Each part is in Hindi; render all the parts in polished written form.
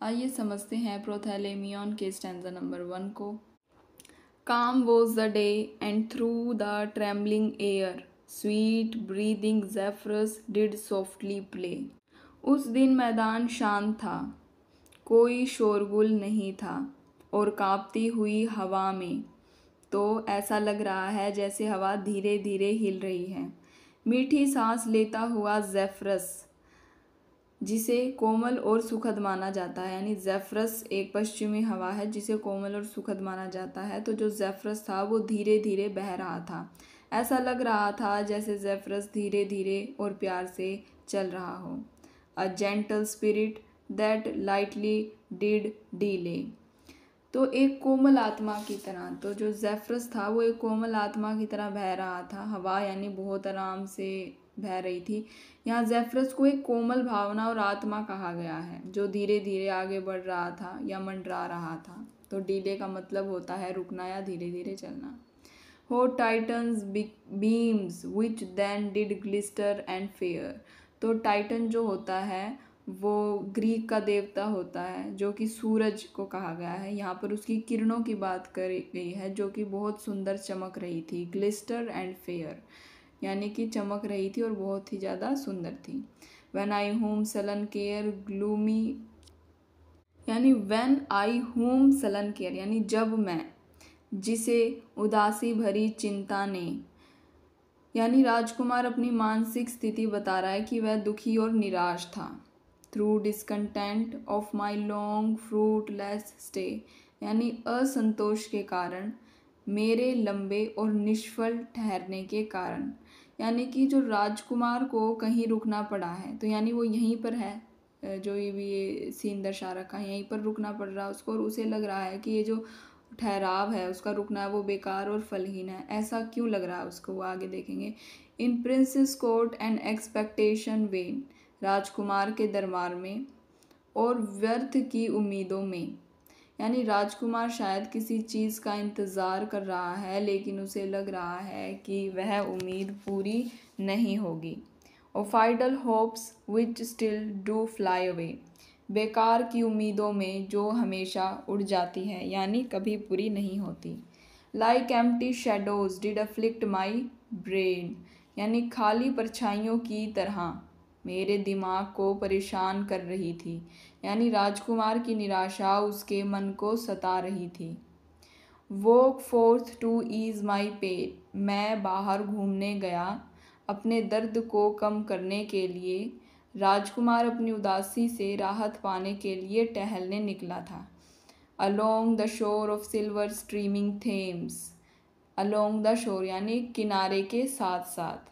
आइए समझते हैं प्रोथैलेमियन के स्टैंजा नंबर 1 को। Calm was the day and through the trembling air sweet breathing Zephyrus did softly play. उस दिन मैदान शांत था, कोई शोरगुल नहीं था और कांपती हुई हवा में तो ऐसा लग रहा है जैसे हवा धीरे धीरे हिल रही है। मीठी सांस लेता हुआ ज़ेफरस, जिसे कोमल और सुखद माना जाता है, यानी ज़ेफरस एक पश्चिमी हवा है जिसे कोमल और सुखद माना जाता है। तो जो ज़ेफरस था वो धीरे धीरे बह रहा था। ऐसा लग रहा था जैसे ज़ेफरस धीरे धीरे और प्यार से चल रहा हो। A gentle spirit that lightly did delay. तो एक कोमल आत्मा की तरह, तो जो ज़ेफरस था वो एक कोमल आत्मा की तरह बह रहा था। हवा यानी बहुत आराम से बह रही थी। यहाँ ज़ेफरस को एक कोमल भावना और आत्मा कहा गया है जो धीरे धीरे आगे बढ़ रहा था या मंडरा रहा था। तो डीले का मतलब होता है रुकना या धीरे धीरे चलना। हो Titan's beams which then did glister and fair. तो टाइटन जो होता है वो ग्रीक का देवता होता है जो कि सूरज को कहा गया है। यहाँ पर उसकी किरणों की बात करी गई है जो कि बहुत सुंदर चमक रही थी। ग्लिस्टर एंड फेयर यानी कि चमक रही थी और बहुत ही ज़्यादा सुंदर थी। When I whom sullen care gloomy, यानी when I whom sullen care यानी जब मैं, जिसे उदासी भरी चिंता ने, यानी राजकुमार अपनी मानसिक स्थिति बता रहा है कि वह दुखी और निराश था। Through discontent of my long fruitless stay, यानी असंतोष के कारण, मेरे लंबे और निष्फल ठहरने के कारण। यानी कि जो राजकुमार को कहीं रुकना पड़ा है तो यानी वो यहीं पर है, जो ये भी ये सीन दर्शा रखा है, यहीं पर रुकना पड़ रहा है उसको और उसे लग रहा है कि ये जो ठहराव है उसका रुकना है वो बेकार और फलहीन है। ऐसा क्यों लग रहा है उसको, वो आगे देखेंगे। In princes court and expectation vain, राजकुमार के दरबार में और व्यर्थ की उम्मीदों में, यानी राजकुमार शायद किसी चीज़ का इंतज़ार कर रहा है लेकिन उसे लग रहा है कि वह उम्मीद पूरी नहीं होगी। Of idle hopes which still do fly away, बेकार की उम्मीदों में जो हमेशा उड़ जाती है यानी कभी पूरी नहीं होती। Like empty shadows did afflict my brain, यानी खाली परछाइयों की तरह मेरे दिमाग को परेशान कर रही थी, यानी राजकुमार की निराशा उसके मन को सता रही थी। Walk forth to ease my pain, मैं बाहर घूमने गया अपने दर्द को कम करने के लिए। राजकुमार अपनी उदासी से राहत पाने के लिए टहलने निकला था। Along the shore of silver streaming Thames, along the shore यानी किनारे के साथ साथ,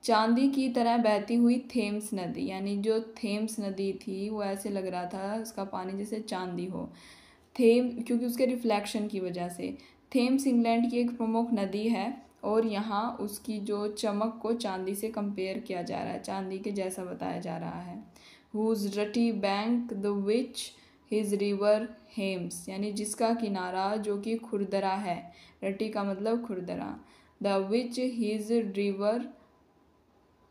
चांदी की तरह बहती हुई थेम्स नदी, यानी जो थेम्स नदी थी वो ऐसे लग रहा था उसका पानी जैसे चांदी हो। थेम क्योंकि उसके रिफ्लेक्शन की वजह से। थेम्स इंग्लैंड की एक प्रमुख नदी है और यहाँ उसकी जो चमक को चांदी से कंपेयर किया जा रहा है, चांदी के जैसा बताया जा रहा है। Whose rutty bank the which his river hems, यानी जिसका किनारा जो कि खुरदरा है। रटी का मतलब खुरदरा। The which his river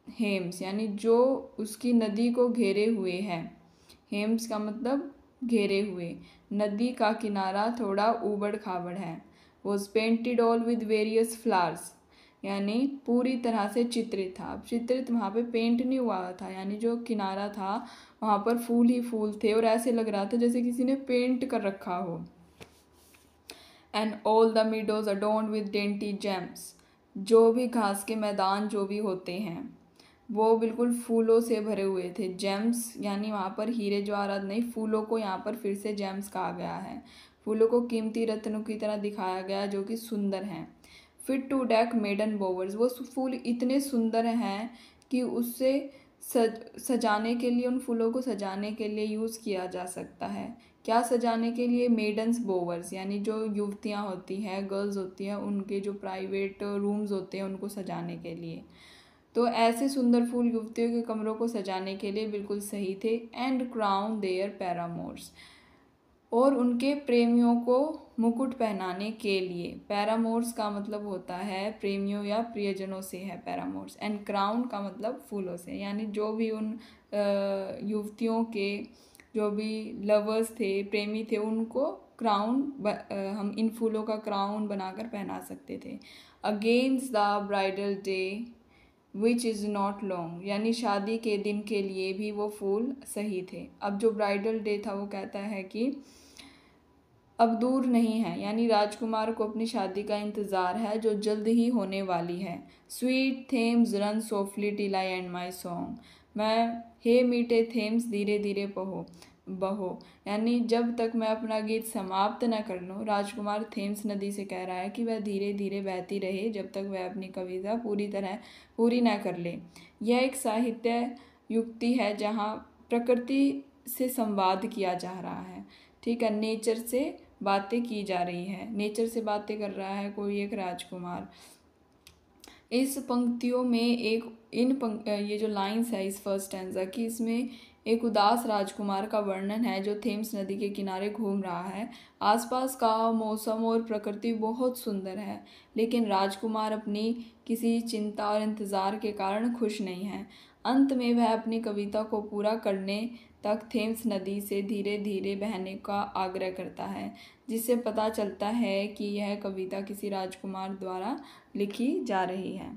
hems, यानी जो उसकी नदी को घेरे हुए है। हेम्स का मतलब घेरे हुए। नदी का किनारा थोड़ा ऊबड़ खाबड़ है। Was painted all with various flowers, यानी पूरी तरह से चित्रित था। अब चित्रित वहाँ पे पेंट नहीं हुआ था, यानी जो किनारा था वहाँ पर फूल ही फूल थे और ऐसे लग रहा था जैसे किसी ने पेंट कर रखा हो। And all the meadows adorned with dainty James, जो भी घास के मैदान जो भी होते हैं वो बिल्कुल फूलों से भरे हुए थे। जेम्स यानी वहाँ पर हीरे जवाहरात नहीं, फूलों को यहाँ पर फिर से जेम्स कहा गया है। फूलों को कीमती रत्नों की तरह दिखाया गया जो कि सुंदर हैं। फिट टू डेक मेडन बोवर्स, वो फूल इतने सुंदर हैं कि उससे सजाने के लिए, उन फूलों को सजाने के लिए यूज़ किया जा सकता है। क्या सजाने के लिए? मेडन्स बोवर्स, यानी जो युवतियाँ होती हैं, गर्ल्स होती हैं, उनके जो प्राइवेट रूम्स होते हैं उनको सजाने के लिए। तो ऐसे सुंदर फूल युवतियों के कमरों को सजाने के लिए बिल्कुल सही थे। एंड क्राउन देयर पैरामोर्स, और उनके प्रेमियों को मुकुट पहनाने के लिए। पैरामोर्स का मतलब होता है प्रेमियों या प्रियजनों से है पैरामोर्स। एंड क्राउन का मतलब फूलों से, यानी जो भी उन युवतियों के जो भी लवर्स थे, प्रेमी थे, उनको क्राउन हम इन फूलों का क्राउन बनाकर पहना सकते थे। Against the bridal day which is not long, यानी शादी के दिन के लिए भी वो फूल सही थे। अब जो ब्राइडल डे था वो कहता है कि अब दूर नहीं है, यानी राजकुमार को अपनी शादी का इंतज़ार है जो जल्द ही होने वाली है। Sweet Thames run softly till I end my song, मैं हे मीठे थेम्स धीरे धीरे बहो, यानी जब तक मैं अपना गीत समाप्त न कर लूँ। राजकुमार थेम्स नदी से कह रहा है कि वह धीरे धीरे बहती रहे जब तक वह अपनी कविता पूरी तरह पूरी न कर ले। यह एक साहित्य युक्ति है जहाँ प्रकृति से संवाद किया जा रहा है, ठीक है, नेचर से बातें की जा रही है, नेचर से बातें कर रहा है कोई एक राजकुमार। इस पंक्तियों में ये जो लाइंस है इस फर्स्ट स्टैंजा की, इसमें एक उदास राजकुमार का वर्णन है जो थेम्स नदी के किनारे घूम रहा है। आसपास का मौसम और प्रकृति बहुत सुंदर है, लेकिन राजकुमार अपनी किसी चिंता और इंतज़ार के कारण खुश नहीं है। अंत में वह अपनी कविता को पूरा करने तक थेम्स नदी से धीरे धीरे बहने का आग्रह करता है, जिससे पता चलता है कि यह कविता किसी राजकुमार द्वारा लिखी जा रही है।